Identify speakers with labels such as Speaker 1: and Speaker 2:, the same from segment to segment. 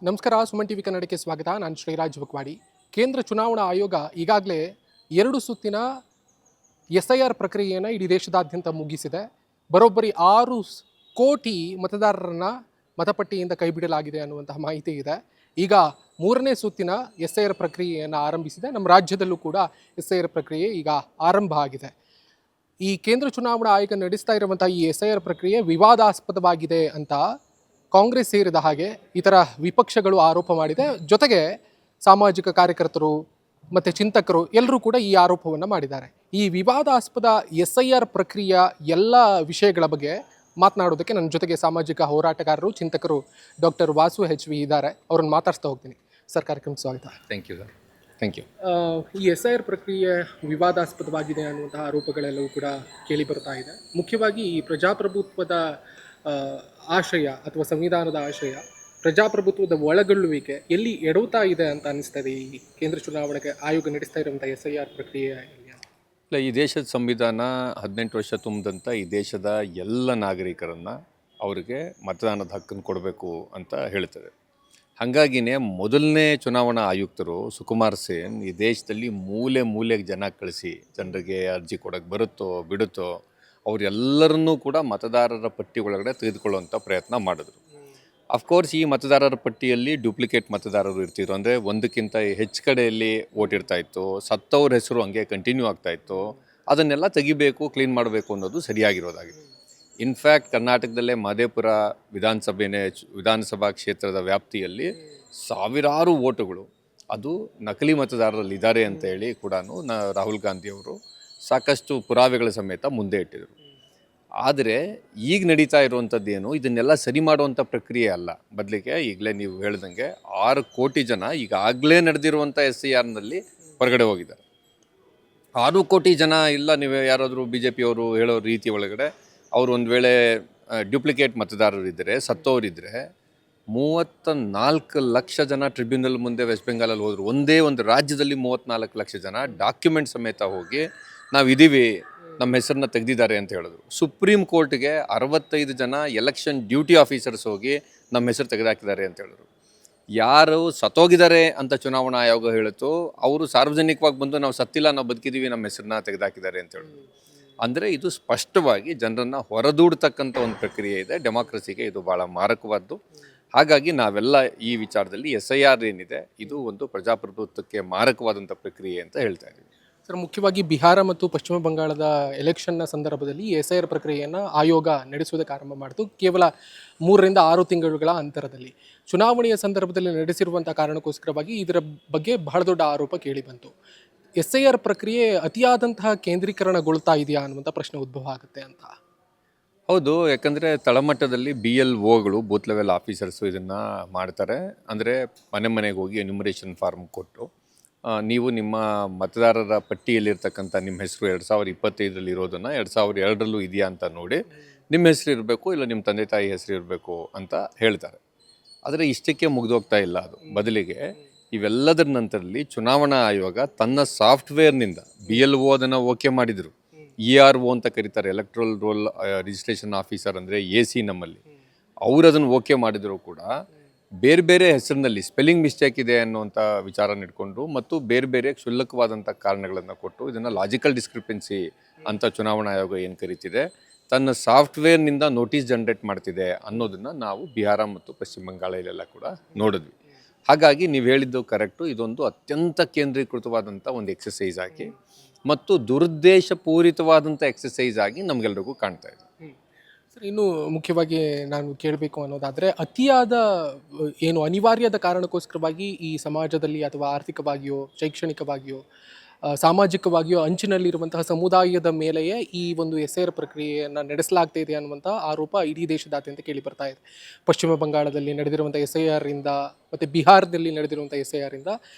Speaker 1: ನಮಸ್ಕಾರ. ಸುಮನ್ ಟಿವಿ ಕನ್ನಡಕ್ಕೆ ಸ್ವಾಗತ. ನಾನು ಶ್ರೀರಾಜ್ ಬಕ್ವಾಡಿ. ಕೇಂದ್ರ ಚುನಾವಣಾ ಆಯೋಗ ಈಗಾಗಲೇ 2 ಸುತ್ತಿನ SIR ಪ್ರಕ್ರಿಯೆಯನ್ನು ಇಡೀ ದೇಶದಾದ್ಯಂತ ಮುಗಿಸಿದೆ. ಬರೋಬ್ಬರಿ 6 ಕೋಟಿ ಮತದಾರರನ್ನ ಮತಪಟ್ಟಿಯಿಂದ ಕೈಬಿಡಲಾಗಿದೆ ಅನ್ನುವಂತಹ ಮಾಹಿತಿ ಇದೆ. ಈಗ 3ನೇ ಸುತ್ತಿನ SIR ಪ್ರಕ್ರಿಯೆಯನ್ನು ಆರಂಭಿಸಿದೆ. ನಮ್ಮ ರಾಜ್ಯದಲ್ಲೂ ಕೂಡ SIR ಪ್ರಕ್ರಿಯೆ ಈಗ ಆರಂಭ ಆಗಿದೆ. ಈ ಕೇಂದ್ರ ಚುನಾವಣಾ ಆಯೋಗ ನಡೆಸ್ತಾ ಇರುವಂತಹ ಈ SIR ಪ್ರಕ್ರಿಯೆ ವಿವಾದಾಸ್ಪದವಾಗಿದೆ ಅಂತ ಕಾಂಗ್ರೆಸ್ ಸೇರಿದ ಹಾಗೆ ಇತರ ವಿಪಕ್ಷಗಳು ಆರೋಪ ಮಾಡಿದೆ. ಜೊತೆಗೆ ಸಾಮಾಜಿಕ ಕಾರ್ಯಕರ್ತರು ಮತ್ತು ಚಿಂತಕರು ಎಲ್ಲರೂ ಕೂಡ ಈ ಆರೋಪವನ್ನು ಮಾಡಿದ್ದಾರೆ. ಈ ವಿವಾದಾಸ್ಪದ SIR ಪ್ರಕ್ರಿಯೆಯ ಎಲ್ಲ ವಿಷಯಗಳ ಬಗ್ಗೆ ಮಾತನಾಡೋದಕ್ಕೆ ನನ್ನ ಜೊತೆಗೆ ಸಾಮಾಜಿಕ ಹೋರಾಟಗಾರರು, ಚಿಂತಕರು ಡಾಕ್ಟರ್ ವಾಸು HV ಇದ್ದಾರೆ. ಅವ್ರನ್ನ ಮಾತಾಡ್ತಾ ಹೋಗ್ತೀನಿ. ಸರ್, ಕಾರ್ಯಕ್ರಮಕ್ಕೆ ಸ್ವಾಗತ.
Speaker 2: Thank you sir. Thank you.
Speaker 1: ಈ SIR ಪ್ರಕ್ರಿಯೆ ವಿವಾದಾಸ್ಪದವಾಗಿದೆ ಅನ್ನುವಂತಹ ಆರೋಪಗಳೆಲ್ಲವೂ ಕೂಡ ಕೇಳಿ ಬರ್ತಾ ಇದೆ. ಮುಖ್ಯವಾಗಿ ಈ ಪ್ರಜಾಪ್ರಭುತ್ವದ ಆಶಯ ಅಥವಾ ಸಂವಿಧಾನದ ಆಶಯ, ಪ್ರಜಾಪ್ರಭುತ್ವದ ಒಳಗೊಳ್ಳುವಿಕೆ ಎಲ್ಲಿ ಎಡವುತ್ತಾ ಇದೆ ಅಂತ ಅನಿಸ್ತದೆ ಈ ಕೇಂದ್ರ ಚುನಾವಣೆಗೆ ಆಯೋಗ ನಡೆಸ್ತಾ ಇರುವಂಥ SIR ಪ್ರಕ್ರಿಯೆ?
Speaker 2: ಇಲ್ಲ, ಈ ದೇಶದ ಸಂವಿಧಾನ 18 ವರ್ಷ ತುಂಬಿದಂಥ ಈ ದೇಶದ ಎಲ್ಲ ನಾಗರಿಕರನ್ನು ಅವರಿಗೆ ಮತದಾನದ ಹಕ್ಕನ್ನು ಕೊಡಬೇಕು ಅಂತ ಹೇಳ್ತದೆ. ಹಾಗಾಗಿನೇ ಮೊದಲನೇ ಚುನಾವಣಾ ಆಯುಕ್ತರು ಸುಕುಮಾರ್ ಸೇನ್ ಈ ದೇಶದಲ್ಲಿ ಮೂಲೆ ಮೂಲೆಗೆ ಜನ ಕಳಿಸಿ ಜನರಿಗೆ ಅರ್ಜಿ ಕೊಡೋಕ್ಕೆ ಬರುತ್ತೋ ಬಿಡುತ್ತೋ ಅವರೆಲ್ಲರನ್ನೂ ಕೂಡ ಮತದಾರರ ಪಟ್ಟಿ ಒಳಗಡೆ ತೆಗೆದುಕೊಳ್ಳುವಂಥ ಪ್ರಯತ್ನ ಮಾಡಿದ್ರು. ಅಫ್ಕೋರ್ಸ್ ಈ ಮತದಾರರ ಪಟ್ಟಿಯಲ್ಲಿ ಡ್ಯೂಪ್ಲಿಕೇಟ್ ಮತದಾರರು ಇರ್ತಿದ್ರು. ಅಂದರೆ ಒಂದಕ್ಕಿಂತ ಹೆಚ್ಚು ಕಡೆಯಲ್ಲಿ ಓಟ್ ಇರ್ತಾಯಿತ್ತು, ಸತ್ತವ್ರ ಹೆಸರು ಹಂಗೆ ಕಂಟಿನ್ಯೂ ಆಗ್ತಾಯಿತ್ತು. ಅದನ್ನೆಲ್ಲ ತೆಗಿಬೇಕು, ಕ್ಲೀನ್ ಮಾಡಬೇಕು ಅನ್ನೋದು ಸರಿಯಾಗಿರೋದಾಗಿದೆ. ಇನ್ಫ್ಯಾಕ್ಟ್ ಕರ್ನಾಟಕದಲ್ಲೇ ಮಹದೇವಪುರ ವಿಧಾನಸಭಾ ಕ್ಷೇತ್ರದ ವ್ಯಾಪ್ತಿಯಲ್ಲಿ ಸಾವಿರಾರು ಓಟುಗಳು ಅದು ನಕಲಿ ಮತದಾರರಲ್ಲಿದ್ದಾರೆ ಅಂತ ಹೇಳಿ ಕೂಡ ರಾಹುಲ್ ಗಾಂಧಿಯವರು ಸಾಕಷ್ಟು ಪುರಾವೆಗಳ ಸಮೇತ ಮುಂದೆ ಇಟ್ಟಿದ್ರು. ಆದರೆ ಈಗ ನಡೀತಾ ಇರುವಂಥದ್ದು ಏನು, ಇದನ್ನೆಲ್ಲ ಸರಿ ಮಾಡುವಂಥ ಪ್ರಕ್ರಿಯೆ ಅಲ್ಲ. ಬದಲಿಗೆ ಈಗಲೇ ನೀವು ಹೇಳ್ದಂಗೆ 6 ಕೋಟಿ ಜನ ಈಗಾಗಲೇ ನಡೆದಿರುವಂಥ SIRನಲ್ಲಿ ಹೊರಗಡೆ ಹೋಗಿದ್ದಾರೆ. 6 ಕೋಟಿ ಜನ ಇಲ್ಲ, ನೀವು ಯಾರಾದರೂ BJP ಅವರು ಹೇಳೋ ರೀತಿ ಒಳಗಡೆ ಅವರು ಒಂದು ವೇಳೆ ಡ್ಯೂಪ್ಲಿಕೇಟ್ ಮತದಾರರಿದ್ದರೆ, ಸತ್ತವರಿದ್ದರೆ 34 ಲಕ್ಷ ಜನ ಟ್ರಿಬ್ಯುನಲ್ ಮುಂದೆ ವೆಸ್ಟ್ ಬೆಂಗಾಲಲ್ಲಿ ಹೋದರು. ಒಂದೇ ಒಂದು ರಾಜ್ಯದಲ್ಲಿ 34 ಲಕ್ಷ ಜನ ಡಾಕ್ಯುಮೆಂಟ್ ಸಮೇತ ಹೋಗಿ ನಾವಿದ್ದೀವಿ, ನಮ್ಮ ಹೆಸರನ್ನ ತೆಗೆದಿದ್ದಾರೆ ಅಂತ ಹೇಳಿದ್ರು. ಸುಪ್ರೀಂ ಕೋರ್ಟ್ಗೆ 65 ಜನ ಎಲೆಕ್ಷನ್ ಡ್ಯೂಟಿ ಆಫೀಸರ್ಸ್ ಹೋಗಿ ನಮ್ಮ ಹೆಸರು ತೆಗೆದಾಕಿದ್ದಾರೆ ಅಂತ ಹೇಳಿದ್ರು. ಯಾರು ಸತ್ತೋಗಿದ್ದಾರೆ ಅಂತ ಚುನಾವಣಾ ಆಯೋಗ ಹೇಳಿತು, ಅವರು ಸಾರ್ವಜನಿಕವಾಗಿ ಬಂದು ನಾವು ಸತ್ತಿಲ್ಲ, ನಾವು ಬದುಕಿದ್ದೀವಿ, ನಮ್ಮ ಹೆಸರನ್ನ ತೆಗೆದಾಕಿದ್ದಾರೆ ಅಂತ ಹೇಳಿದ್ರು. ಅಂದರೆ ಇದು ಸ್ಪಷ್ಟವಾಗಿ ಜನರನ್ನು ಹೊರದೂಡ್ತಕ್ಕಂಥ ಒಂದು ಪ್ರಕ್ರಿಯೆ ಇದೆ. ಡೆಮಾಕ್ರಸಿಗೆ ಇದು ಭಾಳ ಮಾರಕವಾದ್ದು. ಹಾಗಾಗಿ ನಾವೆಲ್ಲ ಈ ವಿಚಾರದಲ್ಲಿ SIR ಏನಿದೆ ಇದು ಒಂದು ಪ್ರಜಾಪ್ರಭುತ್ವಕ್ಕೆ ಮಾರಕವಾದಂಥ ಪ್ರಕ್ರಿಯೆ ಅಂತ ಹೇಳ್ತಾ ಇದ್ದೀವಿ.
Speaker 1: ಸರ್, ಮುಖ್ಯವಾಗಿ ಬಿಹಾರ ಮತ್ತು ಪಶ್ಚಿಮ ಬಂಗಾಳದ ಎಲೆಕ್ಷನ್ನ ಸಂದರ್ಭದಲ್ಲಿ SIR ಪ್ರಕ್ರಿಯೆಯನ್ನು ಆಯೋಗ ನಡೆಸುವುದಕ್ಕೆ ಆರಂಭ ಮಾಡಿತು. ಕೇವಲ 3 ರಿಂದ 6 ತಿಂಗಳುಗಳ ಅಂತರದಲ್ಲಿ ಚುನಾವಣೆಯ ಸಂದರ್ಭದಲ್ಲಿ ನಡೆಸಿರುವಂಥ ಕಾರಣಕ್ಕೋಸ್ಕರವಾಗಿ ಇದರ ಬಗ್ಗೆ ಬಹಳ ದೊಡ್ಡ ಆರೋಪ ಕೇಳಿಬಂತು. SIR ಪ್ರಕ್ರಿಯೆ ಅತಿಯಾದಂತಹ ಕೇಂದ್ರೀಕರಣಗೊಳ್ತಾ ಇದೆಯಾ ಅನ್ನುವಂಥ ಪ್ರಶ್ನೆ ಉದ್ಭವ ಆಗುತ್ತೆ ಅಂತ.
Speaker 2: ಹೌದು, ಯಾಕಂದರೆ ತಳಮಟ್ಟದಲ್ಲಿ BLOಗಳು ಬೂತ್ ಲೆವೆಲ್ ಆಫೀಸರ್ಸು ಇದನ್ನು ಮಾಡ್ತಾರೆ. ಅಂದರೆ ಮನೆ ಮನೆಗೆ ಹೋಗಿ ಎನ್ಯುಮರೇಷನ್ ಫಾರ್ಮ್ ಕೊಟ್ಟು ನೀವು ನಿಮ್ಮ ಮತದಾರರ ಪಟ್ಟಿಯಲ್ಲಿರ್ತಕ್ಕಂಥ ನಿಮ್ಮ ಹೆಸರು 2025ರಲ್ಲಿ ಇರೋದನ್ನು 2002ರಲ್ಲೂ ಇದೆಯಾ ಅಂತ ನೋಡಿ ನಿಮ್ಮ ಹೆಸರು ಇರಬೇಕು, ಇಲ್ಲ ನಿಮ್ಮ ತಂದೆ ತಾಯಿ ಹೆಸರು ಇರಬೇಕು ಅಂತ ಹೇಳ್ತಾರೆ. ಆದರೆ ಇಷ್ಟಕ್ಕೆ ಮುಗಿದೋಗ್ತಾ ಇಲ್ಲ ಅದು. ಬದಲಿಗೆ ಇವೆಲ್ಲದರ ನಂತರದಲ್ಲಿ ಚುನಾವಣಾ ಆಯೋಗ ತನ್ನ ಸಾಫ್ಟ್ವೇರ್ನಿಂದ BLO ಅದನ್ನು ಓಕೆ ಮಾಡಿದರು. ERO ಅಂತ ಕರೀತಾರೆ, ಎಲೆಕ್ಟ್ರಲ್ ರೋಲ್ ರಿಜಿಸ್ಟ್ರೇಷನ್ ಆಫೀಸರ್ ಅಂದರೆ AC ನಮ್ಮಲ್ಲಿ. ಅವರು ಅದನ್ನು ಓಕೆ ಮಾಡಿದರೂ ಕೂಡ ಬೇರೆ ಬೇರೆ ಹೆಸರಿನಲ್ಲಿ ಸ್ಪೆಲ್ಲಿಂಗ್ ಮಿಸ್ಟೇಕ್ ಇದೆ ಅನ್ನುವಂಥ ವಿಚಾರನ ಇಟ್ಕೊಂಡು ಮತ್ತು ಬೇರೆ ಬೇರೆ ಕ್ಷುಲ್ಲಕವಾದಂಥ ಕಾರಣಗಳನ್ನು ಕೊಟ್ಟು ಇದನ್ನು ಲಾಜಿಕಲ್ ಡಿಸ್ಕ್ರಿಪೆನ್ಸಿ ಅಂತ ಚುನಾವಣಾ ಆಯೋಗ ಏನು ಕರೀತಿದೆ, ತನ್ನ ಸಾಫ್ಟ್ವೇರ್ನಿಂದ ನೋಟಿಸ್ ಜನರೇಟ್ ಮಾಡ್ತಿದೆ ಅನ್ನೋದನ್ನು ನಾವು ಬಿಹಾರ ಮತ್ತು ಪಶ್ಚಿಮ ಬಂಗಾಳಲ್ಲೆಲ್ಲ ಕೂಡ ನೋಡಿದ್ವಿ. ಹಾಗಾಗಿ ನೀವು ಹೇಳಿದ್ದು ಕರೆಕ್ಟು. ಇದೊಂದು ಅತ್ಯಂತ ಕೇಂದ್ರೀಕೃತವಾದಂಥ ಒಂದು ಎಕ್ಸಸೈಸ್ ಆಗಿ ಮತ್ತು ದುರುದ್ದೇಶಪೂರಿತವಾದಂಥ ಎಕ್ಸಸೈಸ್ ಆಗಿ ನಮಗೆಲ್ಲರಿಗೂ ಕಾಣ್ತಾ ಇದೆ.
Speaker 1: ಸರ್, ಇನ್ನು ಮುಖ್ಯವಾಗಿ ನಾನು ಕೇಳಬೇಕು ಅನ್ನೋದಾದರೆ, ಅತಿಯಾದ ಏನು ಅನಿವಾರ್ಯದ ಕಾರಣಕ್ಕೋಸ್ಕರವಾಗಿ ಈ ಸಮಾಜದಲ್ಲಿ ಅಥವಾ ಆರ್ಥಿಕವಾಗಿಯೋ ಶೈಕ್ಷಣಿಕವಾಗಿಯೋ ಸಾಮಾಜಿಕವಾಗಿಯೋ ಅಂಚಿನಲ್ಲಿರುವಂತಹ ಸಮುದಾಯದ ಮೇಲೆಯೇ ಈ ಒಂದು SIR ಪ್ರಕ್ರಿಯೆಯನ್ನು ನಡೆಸಲಾಗ್ತಾ ಇದೆ ಅನ್ನುವಂಥ ಆರೋಪ ಇಡೀ ದೇಶದಾದ್ಯಂತ ಕೇಳಿ ಬರ್ತಾ ಇದೆ. ಪಶ್ಚಿಮ ಬಂಗಾಳದಲ್ಲಿ ನಡೆದಿರುವಂಥ SIR ಇಂದ ಮತ್ತು ಬಿಹಾರದಲ್ಲಿ ನಡೆದಿರುವಂಥ SIR ಇಂದ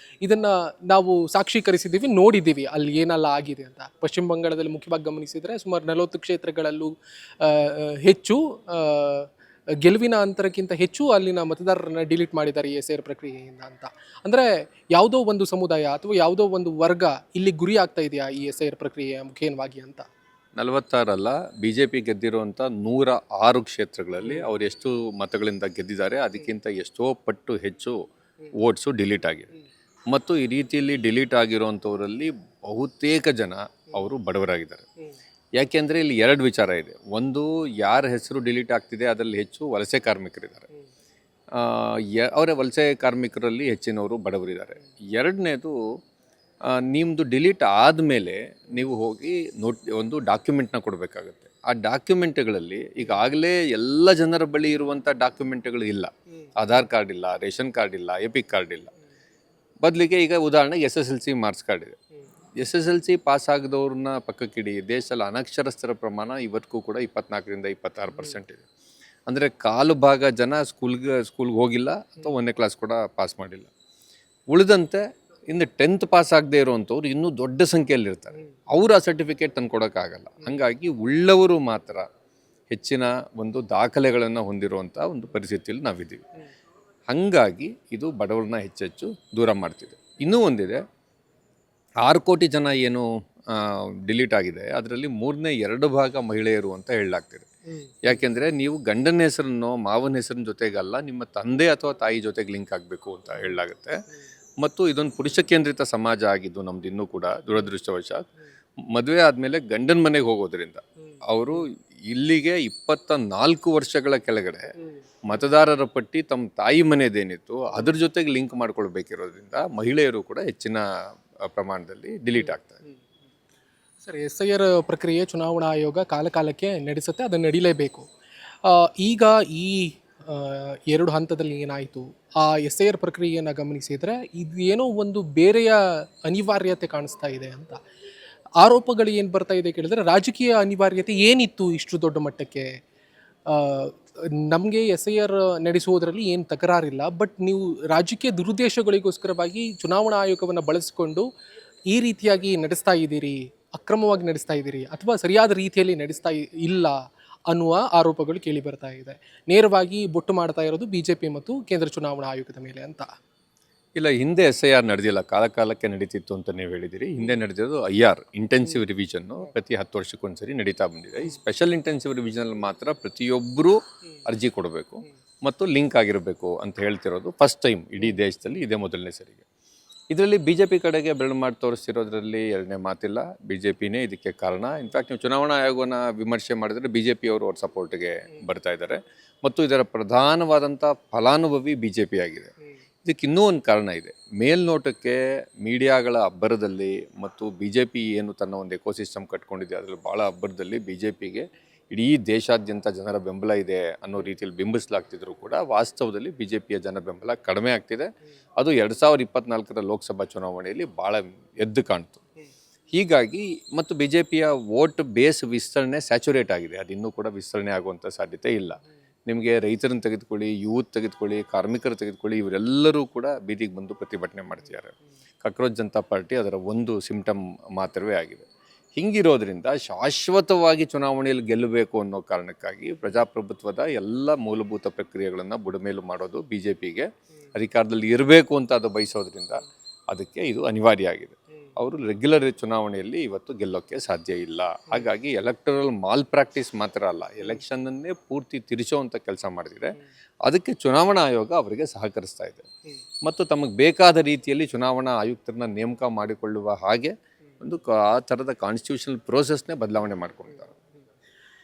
Speaker 1: ಇದನ್ನು ನಾವು ಸಾಕ್ಷೀಕರಿಸಿದ್ದೀವಿ, ನೋಡಿದ್ದೀವಿ ಅಲ್ಲಿ ಏನೆಲ್ಲ ಆಗಿದೆ ಅಂತ. ಪಶ್ಚಿಮ ಬಂಗಾಳದಲ್ಲಿ ಮುಖ್ಯವಾಗಿ ಗಮನಿಸಿದರೆ ಸುಮಾರು 40 ಕ್ಷೇತ್ರಗಳಲ್ಲೂ ಹೆಚ್ಚು ಗೆಲುವಿನ ಅಂತರಕ್ಕಿಂತ ಹೆಚ್ಚು ಅಲ್ಲಿನ ಮತದಾರರನ್ನ ಡಿಲೀಟ್ ಮಾಡಿದ್ದಾರೆ ಈ SIR ಪ್ರಕ್ರಿಯೆಯಿಂದ ಅಂತ. ಅಂದರೆ ಯಾವುದೋ ಒಂದು ಸಮುದಾಯ ಅಥವಾ ಯಾವುದೋ ಒಂದು ವರ್ಗ ಇಲ್ಲಿ ಗುರಿ ಆಗ್ತಾ ಇದೆಯಾ ಈ SIR ಪ್ರಕ್ರಿಯೆಯ ಮುಖೇನವಾಗಿ ಅಂತ?
Speaker 2: 46 ಬಿ ಜೆ ಪಿ ಗೆದ್ದಿರುವಂಥ 106 ಕ್ಷೇತ್ರಗಳಲ್ಲಿ ಅವ್ರು ಎಷ್ಟು ಮತಗಳಿಂದ ಗೆದ್ದಿದ್ದಾರೆ ಅದಕ್ಕಿಂತ ಎಷ್ಟೋ ಪಟ್ಟು ಹೆಚ್ಚು ವೋಟ್ಸು ಡಿಲೀಟ್ ಆಗಿದೆ. ಮತ್ತು ಈ ರೀತಿಯಲ್ಲಿ ಡಿಲೀಟ್ ಆಗಿರುವಂಥವರಲ್ಲಿ ಬಹುತೇಕ ಜನ ಅವರು ಬಡವರಾಗಿದ್ದಾರೆ. ಯಾಕೆಂದರೆ ಇಲ್ಲಿ 2 ವಿಚಾರ ಇದೆ. ಒಂದು, ಯಾರ ಹೆಸರು ಡಿಲೀಟ್ ಆಗ್ತಿದೆ ಅದರಲ್ಲಿ ಹೆಚ್ಚು ವಲಸೆ ಕಾರ್ಮಿಕರಿದ್ದಾರೆ. ಅವರ ವಲಸೆ ಕಾರ್ಮಿಕರಲ್ಲಿ ಹೆಚ್ಚಿನವರು ಬಡವರಿದ್ದಾರೆ. ಎರಡನೇದು, ನಿಮ್ಮದು ಡಿಲೀಟ್ ಆದಮೇಲೆ ನೀವು ಹೋಗಿ ಒಂದು ಡಾಕ್ಯುಮೆಂಟ್ನ ಕೊಡಬೇಕಾಗುತ್ತೆ. ಆ ಡಾಕ್ಯುಮೆಂಟ್ಗಳಲ್ಲಿ ಈಗಾಗಲೇ ಎಲ್ಲ ಜನರ ಬಳಿ ಇರುವಂಥ ಡಾಕ್ಯುಮೆಂಟ್ಗಳು ಇಲ್ಲ. ಆಧಾರ್ ಕಾರ್ಡ್ ಇಲ್ಲ, ರೇಷನ್ ಕಾರ್ಡ್ ಇಲ್ಲ, ಎಪಿಕ್ ಕಾರ್ಡ್ ಇಲ್ಲ. ಬದಲಿಗೆ ಈಗ ಉದಾಹರಣೆಗೆ SSLC ಮಾರ್ಕ್ಸ್ ಕಾರ್ಡ್ ಇದೆ. SSLC ಪಾಸ್ ಆಗದವ್ರನ್ನ ಪಕ್ಕಕ್ಕಿಡಿ, ದೇಶದಲ್ಲಿ ಅನಕ್ಷರಸ್ಥರ ಪ್ರಮಾಣ ಇವತ್ತಿಗೂ ಕೂಡ 24% 26% ಇದೆ. ಅಂದರೆ ಕಾಲು ಭಾಗ ಜನ ಸ್ಕೂಲ್ಗೆ ಹೋಗಿಲ್ಲ ಅಥವಾ 1ನೇ ಕ್ಲಾಸ್ ಕೂಡ ಪಾಸ್ ಮಾಡಿಲ್ಲ. ಉಳಿದಂತೆ ಇನ್ನು 10th ಪಾಸ್ ಆಗದೆ ಇರುವಂಥವ್ರು ಇನ್ನೂ ದೊಡ್ಡ ಸಂಖ್ಯೆಯಲ್ಲಿರ್ತಾರೆ. ಅವರು ಆ ಸರ್ಟಿಫಿಕೇಟ್ ತಂದು ಕೊಡೋಕ್ಕಾಗಲ್ಲ. ಹಾಗಾಗಿ ಉಳ್ಳವರು ಮಾತ್ರ ಹೆಚ್ಚಿನ ಒಂದು ದಾಖಲೆಗಳನ್ನು ಹೊಂದಿರುವಂಥ ಒಂದು ಪರಿಸ್ಥಿತಿಯಲ್ಲಿ ನಾವಿದ್ದೀವಿ. ಹಾಗಾಗಿ ಇದು ಬಡವರನ್ನ ಹೆಚ್ಚೆಚ್ಚು ದೂರ ಮಾಡ್ತಿದೆ. ಇನ್ನೂ ಒಂದಿದೆ, 6 ಕೋಟಿ ಜನ ಏನು ಡಿಲೀಟ್ ಆಗಿದೆ ಅದರಲ್ಲಿ 2/3 ಭಾಗ ಮಹಿಳೆಯರು ಅಂತ ಹೇಳಲಾಗ್ತಿದೆ. ಯಾಕೆಂದರೆ ನೀವು ಗಂಡನ ಹೆಸರನ್ನು ಮಾವನ ಹೆಸರಿನ ಜೊತೆಗಲ್ಲ, ನಿಮ್ಮ ತಂದೆ ಅಥವಾ ತಾಯಿ ಜೊತೆಗೆ ಲಿಂಕ್ ಆಗಬೇಕು ಅಂತ ಹೇಳಲಾಗುತ್ತೆ. ಮತ್ತು ಇದೊಂದು ಪುರುಷ ಕೇಂದ್ರಿತ ಸಮಾಜ ಆಗಿದ್ದು ನಮ್ದು ಇನ್ನೂ ಕೂಡ ದುರದೃಷ್ಟವಶಾತ್. ಮದುವೆ ಆದಮೇಲೆ ಗಂಡನ ಮನೆಗೆ ಹೋಗೋದ್ರಿಂದ ಅವರು ಇಲ್ಲಿಗೆ 24 ವರ್ಷಗಳ ಕೆಳಗಡೆ ಮತದಾರರ ಪಟ್ಟಿ ತಮ್ಮ ತಾಯಿ ಮನೆಯದೇನಿತ್ತು ಅದ್ರ ಜೊತೆಗೆ ಲಿಂಕ್ ಮಾಡ್ಕೊಳ್ಬೇಕಿರೋದ್ರಿಂದ ಮಹಿಳೆಯರು ಕೂಡ ಹೆಚ್ಚಿನ ಪ್ರಮಾಣದಲ್ಲಿ ಡಿಲೀಟ್ ಆಗ್ತಾರೆ.
Speaker 1: ಸರ್, SIR ಪ್ರಕ್ರಿಯೆ ಚುನಾವಣಾ ಆಯೋಗ ಕಾಲಕಾಲಕ್ಕೆ ನಡೆಸುತ್ತೆ, ಅದು ನಡೀಲೇಬೇಕು. ಈಗ ಈ 2 ಹಂತದಲ್ಲಿ ಏನಾಯಿತು, ಆ SIR ಪ್ರಕ್ರಿಯೆಯನ್ನು ಗಮನಿಸಿದರೆ ಇದು ಏನೋ ಒಂದು ಬೇರೆಯ ಅನಿವಾರ್ಯತೆ ಕಾಣಿಸ್ತಾ ಇದೆ ಅಂತ ಆರೋಪಗಳು ಏನು ಬರ್ತಾ ಇದೆ ಕೇಳಿದ್ರೆ, ರಾಜಕೀಯ ಅನಿವಾರ್ಯತೆ ಏನಿತ್ತು ಇಷ್ಟು ದೊಡ್ಡ ಮಟ್ಟಕ್ಕೆ? ನಮಗೆ SIR ನಡೆಸುವುದರಲ್ಲಿ ಏನು ತಕರಾರಿಲ್ಲ, ಬಟ್ ನೀವು ರಾಜಕೀಯ ದುರುದ್ದೇಶಗಳಿಗೋಸ್ಕರವಾಗಿ ಚುನಾವಣಾ ಆಯೋಗವನ್ನು ಬಳಸಿಕೊಂಡು ಈ ರೀತಿಯಾಗಿ ನಡೆಸ್ತಾ ಇದ್ದೀರಿ, ಅಕ್ರಮವಾಗಿ ನಡೆಸ್ತಾ ಇದ್ದೀರಿ ಅಥವಾ ಸರಿಯಾದ ರೀತಿಯಲ್ಲಿ ನಡೆಸ್ತಾ ಇಲ್ಲ ಅನ್ನುವ ಆರೋಪಗಳು ಕೇಳಿ ಬರ್ತಾ ಇದೆ. ನೇರವಾಗಿ ಬೊಟ್ಟು ಮಾಡ್ತಾ ಇರೋದು BJP ಮತ್ತು ಕೇಂದ್ರ ಚುನಾವಣಾ ಆಯೋಗದ ಮೇಲೆ ಅಂತ.
Speaker 2: ಇಲ್ಲ, ಹಿಂದೆ SIR ನಡೆದಿಲ್ಲ, ಕಾಲಕ್ಕೆ ನಡೀತಿತ್ತು ಅಂತ ನೀವು ಹೇಳಿದಿರಿ. ಹಿಂದೆ ನಡೆದಿರೋದು IR ಇಂಟೆನ್ಸಿವ್ ರಿವಿಷನ್ನು ಪ್ರತಿ 10 ವರ್ಷಕ್ಕೊಂದ್ಸರಿ ನಡೀತಾ ಬಂದಿದೆ. ಈ ಸ್ಪೆಷಲ್ ಇಂಟೆನ್ಸಿವ್ ರಿವಿಷನಲ್ಲಿ ಮಾತ್ರ ಪ್ರತಿಯೊಬ್ಬರೂ ಅರ್ಜಿ ಕೊಡಬೇಕು ಮತ್ತು ಲಿಂಕ್ ಆಗಿರಬೇಕು ಅಂತ ಹೇಳ್ತಿರೋದು ಫಸ್ಟ್ ಟೈಮ್ ಇಡೀ ದೇಶದಲ್ಲಿ, ಇದೇ ಮೊದಲನೇ ಸರಿಗೆ. ಇದರಲ್ಲಿ BJP ಕಡೆಗೆ ಬೆರಳು ಮಾಡಿ ತೋರಿಸ್ತಿರೋದ್ರಲ್ಲಿ ಎರಡನೇ ಮಾತಿಲ್ಲ. BJPನೇ ಇದಕ್ಕೆ ಕಾರಣ. ಇನ್ಫ್ಯಾಕ್ಟ್ ನೀವು ಚುನಾವಣಾ ಆಯೋಗನ ವಿಮರ್ಶೆ ಮಾಡಿದರೆ BJP ಅವರು ಅವ್ರ ಸಪೋರ್ಟ್ಗೆ ಬರ್ತಾ ಇದ್ದಾರೆ ಮತ್ತು ಇದರ ಪ್ರಧಾನವಾದಂಥ ಫಲಾನುಭವಿ BJP ಆಗಿದೆ. ಇದಕ್ಕೆ ಇನ್ನೂ ಒಂದು ಕಾರಣ ಇದೆ. ಮೇಲ್ನೋಟಕ್ಕೆ ಮೀಡಿಯಾಗಳ ಅಬ್ಬರದಲ್ಲಿ ಮತ್ತು BJP ಏನು ತನ್ನ ಒಂದು ಎಕೋಸಿಸ್ಟಮ್ ಕಟ್ಕೊಂಡಿದೆ ಅದರಲ್ಲಿ ಭಾಳ ಅಬ್ಬರದಲ್ಲಿ BJPಗೆ ಇಡೀ ದೇಶಾದ್ಯಂತ ಜನರ ಬೆಂಬಲ ಇದೆ ಅನ್ನೋ ರೀತಿಯಲ್ಲಿ ಬಿಂಬಿಸಲಾಗ್ತಿದ್ರು ಕೂಡ ವಾಸ್ತವದಲ್ಲಿ BJPಯ ಜನ ಬೆಂಬಲ ಕಡಿಮೆ ಆಗ್ತಿದೆ. ಅದು 2024ರ ಲೋಕಸಭಾ ಚುನಾವಣೆಯಲ್ಲಿ ಭಾಳ ಎದ್ದು ಕಾಣ್ತು. ಹೀಗಾಗಿ ಮತ್ತು BJPಯ ವೋಟ್ ಬೇಸ್ ವಿಸ್ತರಣೆ ಸ್ಯಾಚುರೇಟ್ ಆಗಿದೆ, ಅದು ಇನ್ನೂ ಕೂಡ ವಿಸ್ತರಣೆ ಆಗುವಂಥ ಸಾಧ್ಯತೆ ಇಲ್ಲ. ನಿಮಗೆ ರೈತರನ್ನು ತೆಗೆದುಕೊಳ್ಳಿ, ಯೂತ್ ತೆಗೆದುಕೊಳ್ಳಿ, ಕಾರ್ಮಿಕರು ತೆಗೆದುಕೊಳ್ಳಿ, ಇವರೆಲ್ಲರೂ ಕೂಡ ಬೀದಿಗೆ ಬಂದು ಪ್ರತಿಭಟನೆ ಮಾಡ್ತಿದ್ದಾರೆ. ಕಾಕ್ರೋಚ್ ಜನತಾ ಪಾರ್ಟಿ ಅದರ ಒಂದು ಸಿಂಪ್ಟಮ್ ಮಾತ್ರವೇ ಆಗಿದೆ. ಹಿಂಗಿರೋದ್ರಿಂದ ಶಾಶ್ವತವಾಗಿ ಚುನಾವಣೆಯಲ್ಲಿ ಗೆಲ್ಲಬೇಕು ಅನ್ನೋ ಕಾರಣಕ್ಕಾಗಿ ಪ್ರಜಾಪ್ರಭುತ್ವದ ಎಲ್ಲ ಮೂಲಭೂತ ಪ್ರಕ್ರಿಯೆಗಳನ್ನು ಬುಡಮೇಲು ಮಾಡೋದು BJPಗೆ ಅಧಿಕಾರದಲ್ಲಿ ಇರಬೇಕು ಅಂತ ಅದು ಬಯಸೋದ್ರಿಂದ ಅದಕ್ಕೆ ಇದು ಅನಿವಾರ್ಯ ಆಗಿದೆ. ಅವರು ರೆಗ್ಯುಲರ್ ಚುನಾವಣೆಯಲ್ಲಿ ಇವತ್ತು ಗೆಲ್ಲೋಕ್ಕೆ ಸಾಧ್ಯ ಇಲ್ಲ. ಹಾಗಾಗಿ ಎಲೆಕ್ಟರಲ್ ಮಾಲ್ ಪ್ರಾಕ್ಟೀಸ್ ಮಾತ್ರ ಅಲ್ಲ, ಎಲೆಕ್ಷನ್ನನ್ನೇ ಪೂರ್ತಿ ತಿರುಚೋವಂಥ ಕೆಲಸ ಮಾಡಿದರೆ ಅದಕ್ಕೆ ಚುನಾವಣಾ ಆಯೋಗ ಅವರಿಗೆ ಸಹಕರಿಸ್ತಾ ಇದೆ ಮತ್ತು ತಮಗೆ ಬೇಕಾದ ರೀತಿಯಲ್ಲಿ ಚುನಾವಣಾ ಆಯುಕ್ತರನ್ನ ನೇಮಕ ಮಾಡಿಕೊಳ್ಳುವ ಹಾಗೆ ಒಂದು ಆ ಥರದ ಕಾನ್ಸ್ಟಿಟ್ಯೂಷನಲ್ ಪ್ರೋಸೆಸ್ನೇ ಬದಲಾವಣೆ ಮಾಡ್ಕೊಂಡಿದ್ದಾರೆ.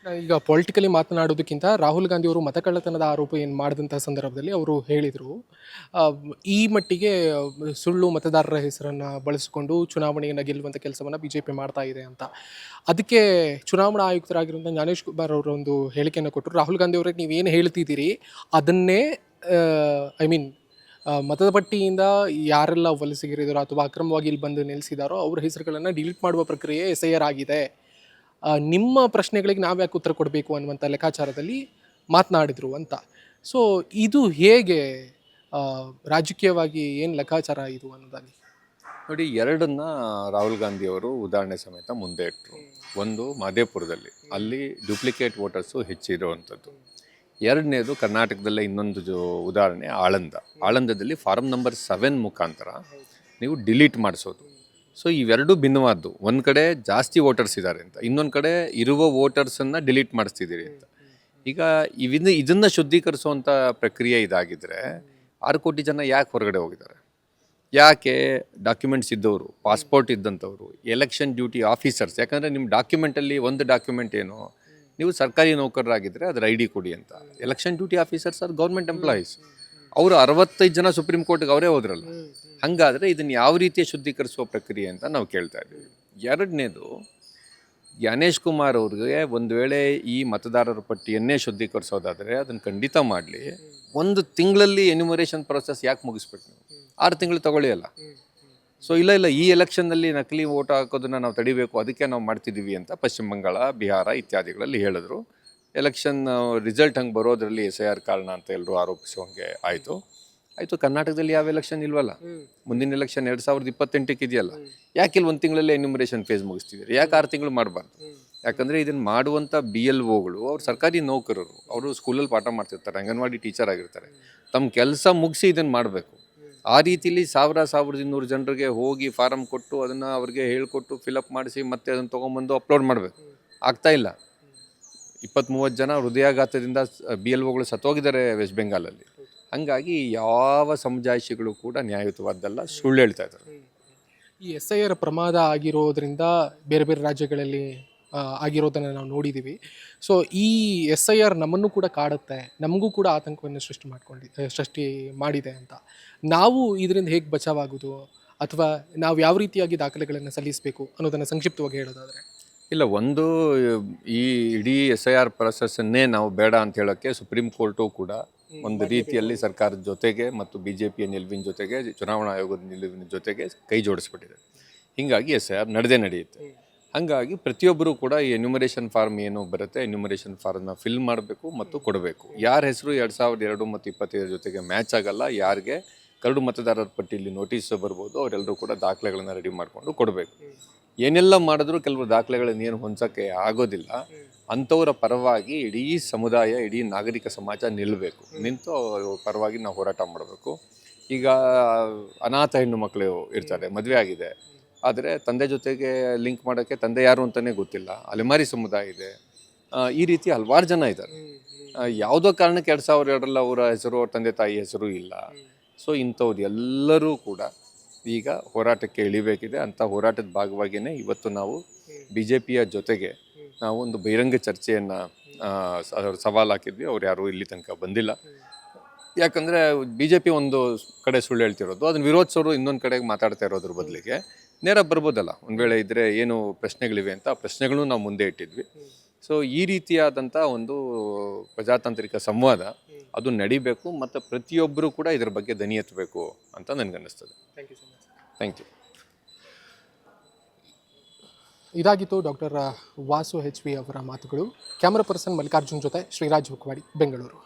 Speaker 1: ಈಗ ಪೊಲಿಟಿಕಲಿ ಮಾತನಾಡೋದಕ್ಕಿಂತ ರಾಹುಲ್ ಗಾಂಧಿ ಅವರು ಮತಕಳ್ಳತನದ ಆರೋಪ ಏನು ಮಾಡಿದಂಥ ಸಂದರ್ಭದಲ್ಲಿ ಅವರು ಹೇಳಿದರು, ಈ ಮಟ್ಟಿಗೆ ಸುಳ್ಳು ಮತದಾರರ ಹೆಸರನ್ನು ಬಳಸಿಕೊಂಡು ಚುನಾವಣೆಯನ್ನು ಗೆಲ್ಲುವಂಥ ಕೆಲಸವನ್ನು BJP ಮಾಡ್ತಾ ಇದೆ ಅಂತ. ಅದಕ್ಕೆ ಚುನಾವಣಾ ಆಯುಕ್ತರಾಗಿರುವಂಥ ಜ್ಞಾನೇಶ್ ಕುಮಾರ್ ಅವರು ಒಂದು ಹೇಳಿಕೆಯನ್ನು ಕೊಟ್ಟರು. ರಾಹುಲ್ ಗಾಂಧಿ ಅವರಿಗೆ ನೀವೇನು ಹೇಳ್ತಿದ್ದೀರಿ ಅದನ್ನೇ ಮತದ ಪಟ್ಟಿಯಿಂದ ಯಾರೆಲ್ಲ ವಲಸಿಗರಿದ್ದಾರೋ ಅಥವಾ ಅಕ್ರಮವಾಗಿ ಇಲ್ಲಿ ಬಂದು ನೆಲೆಸಿದಾರೋ ಅವ್ರ ಹೆಸರುಗಳನ್ನು ಡಿಲೀಟ್ ಮಾಡುವ ಪ್ರಕ್ರಿಯೆ SIR ಆಗಿದೆ, ನಿಮ್ಮ ಪ್ರಶ್ನೆಗಳಿಗೆ ನಾವು ಯಾಕೆ ಉತ್ತರ ಕೊಡಬೇಕು ಅನ್ನುವಂಥ ಲೆಕ್ಕಾಚಾರದಲ್ಲಿ ಮಾತನಾಡಿದರು ಅಂತ. ಸೊ ಇದು ಹೇಗೆ ರಾಜಕೀಯವಾಗಿ ಏನು ಲೆಕ್ಕಾಚಾರ ಇದು ಅನ್ನೋದಾಗಿ
Speaker 2: ನೋಡಿ, ಎರಡನ್ನ ರಾಹುಲ್ ಗಾಂಧಿ ಅವರು ಉದಾಹರಣೆ ಸಮೇತ ಮುಂದೆ ಇಟ್ಟರು. ಒಂದು ಮಧೇಪುರದಲ್ಲಿ, ಅಲ್ಲಿ ಡ್ಯೂಪ್ಲಿಕೇಟ್ ವೋಟರ್ಸು ಹೆಚ್ಚಿರುವಂಥದ್ದು. ಎರಡನೇದು ಕರ್ನಾಟಕದಲ್ಲೇ ಇನ್ನೊಂದು ಉದಾಹರಣೆ ಆಳಂದದಲ್ಲಿ ಫಾರಂ ನಂಬರ್ 7 ಮುಖಾಂತರ ನೀವು ಡಿಲೀಟ್ ಮಾಡಿಸೋದು. ಸೊ ಇವೆರಡೂ ಭಿನ್ನವಾದ್ದು. ಒಂದು ಕಡೆ ಜಾಸ್ತಿ ವೋಟರ್ಸ್ ಇದ್ದಾರೆ ಅಂತ, ಇನ್ನೊಂದು ಕಡೆ ಇರುವ ವೋಟರ್ಸನ್ನು ಡಿಲೀಟ್ ಮಾಡಿಸ್ತಿದ್ದೀರಿ ಅಂತ. ಈಗ ಇದನ್ನು ಶುದ್ಧೀಕರಿಸುವಂಥ ಪ್ರಕ್ರಿಯೆ ಇದಾಗಿದ್ದರೆ 6 ಕೋಟಿ ಜನ ಯಾಕೆ ಹೊರಗಡೆ ಹೋಗಿದ್ದಾರೆ? ಯಾಕೆ ಡಾಕ್ಯುಮೆಂಟ್ಸ್ ಇದ್ದವರು, ಪಾಸ್ಪೋರ್ಟ್ ಇದ್ದಂಥವ್ರು, ಎಲೆಕ್ಷನ್ ಡ್ಯೂಟಿ ಆಫೀಸರ್ಸ್, ಯಾಕಂದರೆ ನಿಮ್ಮ ಡಾಕ್ಯುಮೆಂಟಲ್ಲಿ ಒಂದು ಡಾಕ್ಯುಮೆಂಟ್ ಏನು, ನೀವು ಸರ್ಕಾರಿ ನೌಕರರಾಗಿದ್ದರೆ ಅದರ ID ಕೊಡಿ ಅಂತ. Election duty officers are government employees. ಅವರು 65 ಜನ ಸುಪ್ರೀಂ ಕೋರ್ಟ್ಗೆ ಅವರೇ ಹೋದ್ರಲ್ಲ. ಹಾಗಾದರೆ ಇದನ್ನು ಯಾವ ರೀತಿಯ ಶುದ್ಧೀಕರಿಸುವ ಪ್ರಕ್ರಿಯೆ ಅಂತ ನಾವು ಕೇಳ್ತಾ ಇದ್ದೀವಿ. ಎರಡನೇದು, ಜ್ಞಾನೇಶ್ ಕುಮಾರ್ ಅವ್ರಿಗೆ ಒಂದು ವೇಳೆ ಈ ಮತದಾರರ ಪಟ್ಟಿಯನ್ನೇ ಶುದ್ಧೀಕರಿಸೋದಾದರೆ ಅದನ್ನು ಖಂಡಿತ ಮಾಡಲಿ. 1 ತಿಂಗಳಲ್ಲಿ ಎನ್ಯುಮರೇಷನ್ ಪ್ರೊಸೆಸ್ ಯಾಕೆ ಮುಗಿಸ್ಬೇಕು ನೀವು? 6 ತಿಂಗಳು ತಗೊಳ್ಳಿ ಅಲ್ಲ. ಸೊ ಇಲ್ಲ ಈ ಎಲೆಕ್ಷನ್ನಲ್ಲಿ ನಕಲಿ ವೋಟ್ ಹಾಕೋದನ್ನು ನಾವು ತಡಿಬೇಕು, ಅದಕ್ಕೆ ನಾವು ಮಾಡ್ತಿದ್ದೀವಿ ಅಂತ ಪಶ್ಚಿಮ ಬಂಗಾಳ, ಬಿಹಾರ ಇತ್ಯಾದಿಗಳಲ್ಲಿ ಹೇಳಿದ್ರು. ಎಲೆಕ್ಷನ್ ರಿಸಲ್ಟ್ ಹಂಗೆ ಬರೋದ್ರಲ್ಲಿ SIR ಕಾರಣ ಅಂತ ಎಲ್ಲರೂ ಆರೋಪಿಸುವಂಗೆ ಆಯಿತು. ಕರ್ನಾಟಕದಲ್ಲಿ ಯಾವ ಎಲೆಕ್ಷನ್ ಇಲ್ವಲ್ಲ, ಮುಂದಿನ ಎಲೆಕ್ಷನ್ 2028ಕ್ಕೆ ಇದೆಯಲ್ಲ. ಯಾಕೆ ಇಲ್ಲಿ 1 ತಿಂಗಳಲ್ಲೇ ಎನ್ಯುಮರೇಷನ್ ಫೇಸ್ ಮುಗಿಸ್ತಿದ್ದೀರಿ? ಯಾಕೆ 6 ತಿಂಗಳು ಮಾಡಬಾರ್ದು? ಯಾಕಂದರೆ ಇದನ್ನು ಮಾಡುವಂಥ BLOಗಳು ಅವ್ರು ಸರ್ಕಾರಿ ನೌಕರರು, ಅವರು ಸ್ಕೂಲಲ್ಲಿ ಪಾಠ ಮಾಡ್ತಿರ್ತಾರೆ, ಅಂಗನವಾಡಿ ಟೀಚರ್ ಆಗಿರ್ತಾರೆ. ತಮ್ಮ ಕೆಲಸ ಮುಗಿಸಿ ಇದನ್ನು ಮಾಡಬೇಕು. ಆ ರೀತಿಲಿ 1200 ಜನರಿಗೆ ಹೋಗಿ ಫಾರಮ್ ಕೊಟ್ಟು ಅದನ್ನು ಅವ್ರಿಗೆ ಹೇಳಿಕೊಟ್ಟು ಫಿಲಪ್ ಮಾಡಿಸಿ ಮತ್ತೆ ಅದನ್ನು ತೊಗೊಂಬಂದು ಅಪ್ಲೋಡ್ ಮಾಡಬೇಕು. ಆಗ್ತಾಯಿಲ್ಲ. 20-30 ಜನ ಹೃದಯಾಘಾತದಿಂದ BLOಗಳು ಸತ್ತೋಗಿದ್ದಾರೆ ವೆಸ್ಟ್ ಬೆಂಗಾಲಲ್ಲಿ. ಹಾಗಾಗಿ ಯಾವ ಸಮಜಾಯಿಷಿಗಳು ಕೂಡ ನ್ಯಾಯಯುತವಾದ್ದಲ್ಲ, ಸುಳ್ಳು ಹೇಳ್ತಾ ಇದ್ದಾರೆ.
Speaker 1: ಈ SIR ಪ್ರಮಾದ ಆಗಿರೋದ್ರಿಂದ ಬೇರೆ ಬೇರೆ ರಾಜ್ಯಗಳಲ್ಲಿ ಆಗಿರೋದನ್ನು ನಾವು ನೋಡಿದ್ದೀವಿ. ಸೊ ಈ SIR ನಮ್ಮನ್ನು ಕೂಡ ಕಾಡುತ್ತೆ, ನಮಗೂ ಕೂಡ ಆತಂಕವನ್ನು ಸೃಷ್ಟಿ ಮಾಡಿದೆ ಅಂತ. ನಾವು ಇದರಿಂದ ಹೇಗೆ ಬಚಾವಾಗೋದು, ಅಥವಾ ನಾವು ಯಾವ ರೀತಿಯಾಗಿ ದಾಖಲೆಗಳನ್ನು ಸಲ್ಲಿಸಬೇಕು ಅನ್ನೋದನ್ನು ಸಂಕ್ಷಿಪ್ತವಾಗಿ ಹೇಳೋದಾದರೆ?
Speaker 2: ಇಲ್ಲ, ಒಂದು ಈ ಇಡೀ SIR ಪ್ರೊಸೆಸ್ಸನ್ನೇ ನಾವು ಬೇಡ ಅಂತ ಹೇಳೋಕ್ಕೆ ಸುಪ್ರೀಂ ಕೋರ್ಟು ಕೂಡ ಒಂದು ರೀತಿಯಲ್ಲಿ ಸರ್ಕಾರದ ಜೊತೆಗೆ ಮತ್ತು BJPಯ ನಿಲುವಿನ ಜೊತೆಗೆ, ಚುನಾವಣಾ ಆಯೋಗದ ನಿಲುವಿನ ಜೊತೆಗೆ ಕೈ ಜೋಡಿಸ್ಬಿಟ್ಟಿದೆ. ಹೀಗಾಗಿ SIR ನಡೆಯುತ್ತೆ. ಹಾಗಾಗಿ ಪ್ರತಿಯೊಬ್ಬರೂ ಕೂಡ ಈ ಎನ್ಯುಮರೇಷನ್ ಫಾರ್ಮ್ ಏನು ಬರುತ್ತೆ, ಎನ್ಯುಮರೇಷನ್ ಫಾರ್ಮ್ನ ಫಿಲ್ ಮಾಡಬೇಕು ಮತ್ತು ಕೊಡಬೇಕು. ಯಾರ ಹೆಸರು 2002 ಮತ್ತು 2025 ಜೊತೆಗೆ ಮ್ಯಾಚ್ ಆಗಲ್ಲ, ಯಾರಿಗೆ ಕರಡು ಮತದಾರರ ಪಟ್ಟಿಯಲ್ಲಿ ನೋಟಿಸ್ ಬರ್ಬೋದು, ಅವರೆಲ್ಲರೂ ಕೂಡ ದಾಖಲೆಗಳನ್ನು ರೆಡಿ ಮಾಡಿಕೊಂಡು ಕೊಡಬೇಕು. ಏನೆಲ್ಲ ಮಾಡಿದ್ರೂ ಕೆಲವರು ದಾಖಲೆಗಳನ್ನೇನು ಹೊಂದೋಕ್ಕೆ ಆಗೋದಿಲ್ಲ. ಅಂಥವರ ಪರವಾಗಿ ಇಡೀ ಸಮುದಾಯ, ಇಡೀ ನಾಗರಿಕ ಸಮಾಜ ನಿಲ್ಲಬೇಕು. ನಿಂತು ಅವ್ರ ಪರವಾಗಿ ನಾವು ಹೋರಾಟ ಮಾಡಬೇಕು. ಈಗ ಅನಾಥ ಹೆಣ್ಣು ಮಕ್ಕಳು ಇರ್ತಾರೆ, ಮದುವೆ ಆಗಿದೆ, ಆದರೆ ತಂದೆ ಜೊತೆಗೆ ಲಿಂಕ್ ಮಾಡೋಕ್ಕೆ ತಂದೆ ಯಾರು ಅಂತಲೇ ಗೊತ್ತಿಲ್ಲ. ಅಲೆಮಾರಿ ಸಮುದಾಯ ಇದೆ. ಈ ರೀತಿ ಹಲವಾರು ಜನ ಇದ್ದಾರೆ. ಯಾವುದೋ ಕಾರಣಕ್ಕೆ 2002ರಲ್ಲಿ ಅವರ ಹೆಸರು, ಅವ್ರ ತಂದೆ ತಾಯಿ ಹೆಸರು ಇಲ್ಲ. ಸೊ ಇಂಥವ್ರು ಎಲ್ಲರೂ ಕೂಡ ಈಗ ಹೋರಾಟಕ್ಕೆ ಇಳಿಬೇಕಿದೆ. ಅಂಥ ಹೋರಾಟದ ಭಾಗವಾಗಿಯೇ ಇವತ್ತು ನಾವು BJPಯ ಜೊತೆಗೆ ನಾವು ಒಂದು ಬಹಿರಂಗ ಚರ್ಚೆಯನ್ನು ಸವಾಲು ಹಾಕಿದ್ವಿ. ಅವ್ರು ಯಾರೂ ಇಲ್ಲಿ ತನಕ ಬಂದಿಲ್ಲ. ಯಾಕಂದರೆ BJP ಒಂದು ಕಡೆ ಸುಳ್ಳು ಹೇಳ್ತಿರೋದು, ಅದನ್ನು ವಿರೋಧಿಸೋರು ಇನ್ನೊಂದು ಕಡೆಗೆ ಮಾತಾಡ್ತಾ ಇರೋದ್ರ ಬದಲಿಗೆ ನೇರ ಬರ್ಬೋದಲ್ಲ, ಒಂದು ವೇಳೆ ಇದ್ದರೆ ಏನು ಪ್ರಶ್ನೆಗಳಿವೆ ಅಂತ. ಆ ಪ್ರಶ್ನೆಗಳನ್ನು ನಾವು ಮುಂದೆ ಇಟ್ಟಿದ್ವಿ. ಸೊ ಈ ರೀತಿಯಾದಂಥ ಒಂದು ಪ್ರಜಾತಾಂತ್ರಿಕ ಸಂವಾದ ಅದು ನಡಿಬೇಕು, ಮತ್ತು ಪ್ರತಿಯೊಬ್ಬರೂ ಕೂಡ ಇದರ ಬಗ್ಗೆ ದನಿ ಎತ್ತಬೇಕು ಅಂತ ನನಗನ್ನಿಸ್ತದೆ. Thank you.
Speaker 1: ಇದಾಗಿತ್ತು ಡಾಕ್ಟರ್ ವಾಸು HV ಅವರ ಮಾತುಗಳು. ಕ್ಯಾಮರಾ ಪರ್ಸನ್ ಮಲ್ಲಿಕಾರ್ಜುನ್ ಜೊತೆ ಶ್ರೀರಾಜ್ ಹುಕ್ವಾಡಿ, ಬೆಂಗಳೂರು.